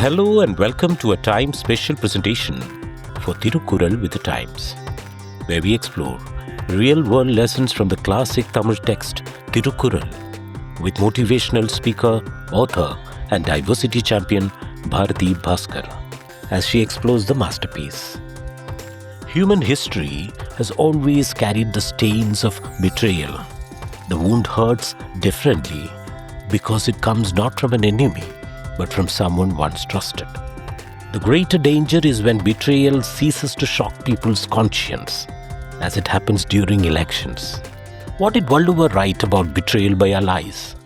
Hello and welcome to a time special presentation for Thirukkural with the Times, where we explore real-world lessons from the classic Tamil text Thirukkural with motivational speaker, author and diversity champion Bharathi Baskar as she explores the masterpiece. Human history has always carried the stains of betrayal. The wound hurts differently because it comes not from an enemy but from someone once trusted. The greater danger is when betrayal ceases to shock people's conscience, as it happens during elections. What did Thiruvalluvar write about betrayal by allies?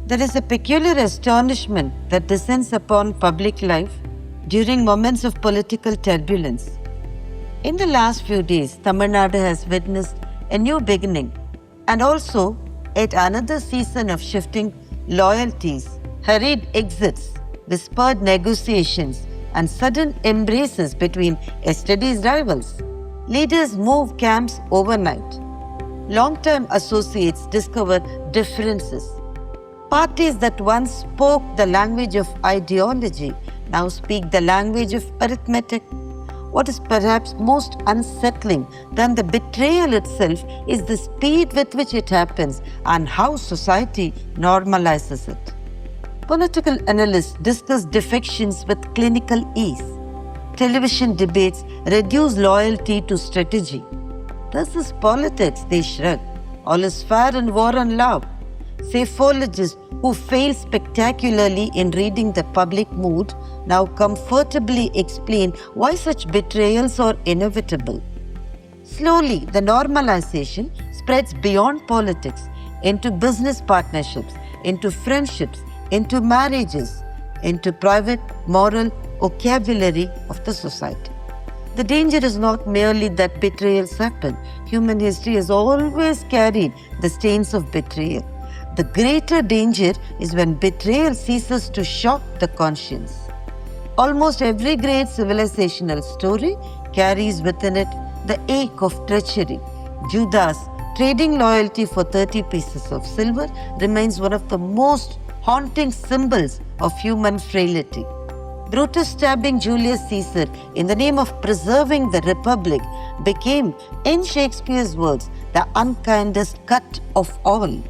There is a peculiar astonishment that descends upon public life during moments of political turbulence. In the last few days, Tamil Nadu has witnessed a new beginning and also yet another season of shifting loyalties, hurried exits, whispered negotiations, and sudden embraces between yesterday's rivals. Leaders move camps overnight. Long-term associates discover differences. Parties that once spoke the language of ideology now speak the language of arithmetic. What is perhaps most unsettling than the betrayal itself is the speed with which it happens and how society normalizes it. Political analysts discuss defections with clinical ease. Television debates reduce loyalty to strategy. This is politics, they shrug. All is fair in war and love. Psephologists who fail spectacularly in reading the public mood now comfortably explain why such betrayals are inevitable. Slowly, the normalization spreads beyond politics into business partnerships, into friendships, into marriages, into private moral vocabulary of the society. The danger is not merely that betrayals happen. Human history has always carried the stains of betrayal. The greater danger is when betrayal ceases to shock the conscience. Almost every great civilizational story carries within it the ache of treachery. Judas trading loyalty for 30 pieces of silver remains one of the most haunting symbols of human frailty. Brutus stabbing Julius Caesar in the name of preserving the republic became, in Shakespeare's words, the unkindest cut of all.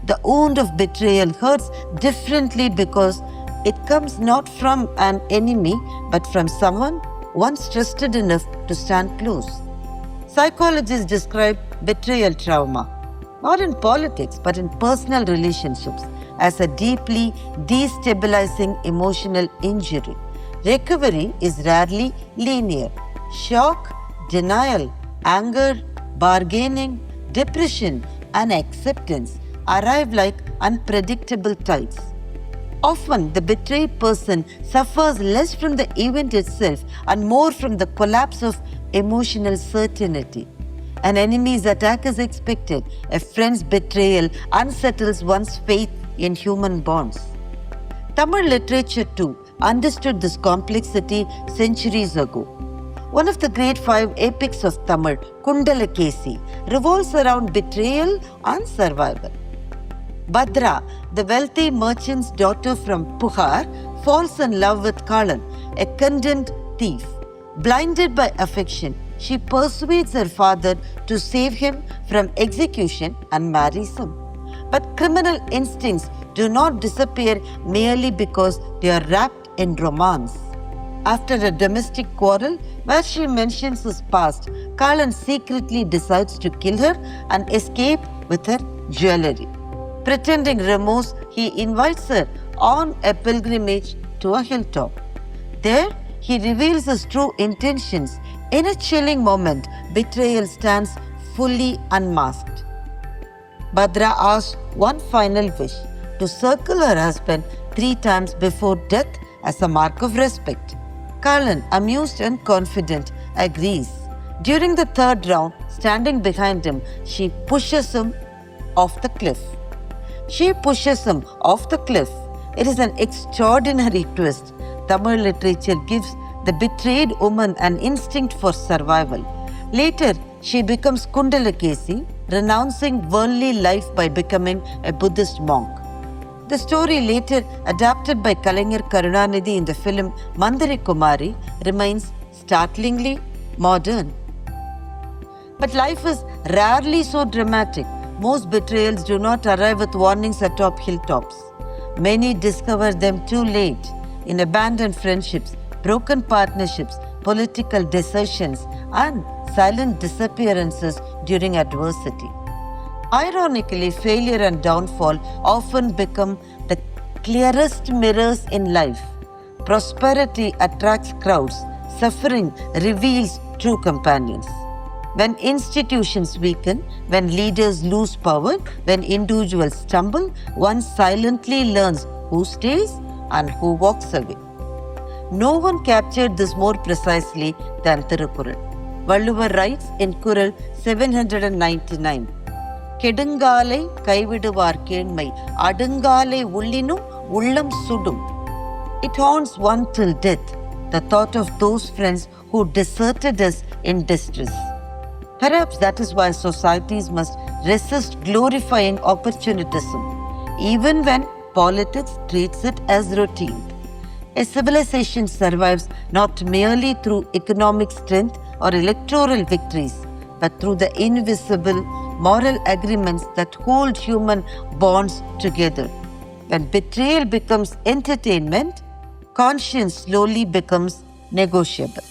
The wound of betrayal hurts differently because it comes not from an enemy but from someone once trusted enough to stand close. Psychologists describe betrayal trauma, not in politics but in personal relationships, as a deeply destabilizing emotional injury. Recovery is rarely linear. Shock, denial, anger, bargaining, depression, and acceptance arrive like unpredictable tides. Often, the betrayed person suffers less from the event itself and more from the collapse of emotional certainty. An enemy's attack is expected. A friend's betrayal unsettles one's faith in human bonds. Tamil literature too understood this complexity centuries ago. One of the great 5 epics of Tamil, Kundalakesi, revolves around betrayal and survival. Bhadra, the wealthy merchant's daughter from Puhar, falls in love with Kalan, a condemned thief. Blinded by affection, she persuades her father to save him from execution and marries him. But criminal instincts do not disappear merely because they are wrapped in romance. After a domestic quarrel where she mentions his past, Kalan secretly decides to kill her and escape with her jewelry. Pretending remorse, he invites her on a pilgrimage to a hilltop. There, he reveals his true intentions. In a chilling moment, betrayal stands fully unmasked. Bhadra asks one final wish, to circle her husband 3 times before death as a mark of respect. Kalan, amused and confident, agrees. During the 3rd round, standing behind him, she pushes him off the cliff. It is an extraordinary twist. Tamil literature gives the betrayed woman an instinct for survival. Later, she becomes Kundalakesi, renouncing worldly life by becoming a Buddhist monk. The story, later adapted by Kalaignar Karunanidhi in the film Mandari Kumari, remains startlingly modern. But life is rarely so dramatic. Most betrayals do not arrive with warnings atop hilltops. Many discover them too late in abandoned friendships, broken partnerships, political desertions, and silent disappearances during adversity. Ironically, failure and downfall often become the clearest mirrors in life. Prosperity attracts crowds, suffering reveals true companions. When institutions weaken, when leaders lose power, when individuals stumble, one silently learns who stays and who walks away. No one captured this more precisely than Thirukkural. Thiruvalluvar writes in Kural 799, Kedungaalai, kaividuvaar Kenmai, Adungaalai, Ullinum, Ullam, Sudum. It haunts one till death, the thought of those friends who deserted us in distress. Perhaps that is why societies must resist glorifying opportunism, even when politics treats it as routine. A civilization survives not merely through economic strength or electoral victories, but through the invisible moral agreements that hold human bonds together. When betrayal becomes entertainment, conscience slowly becomes negotiable.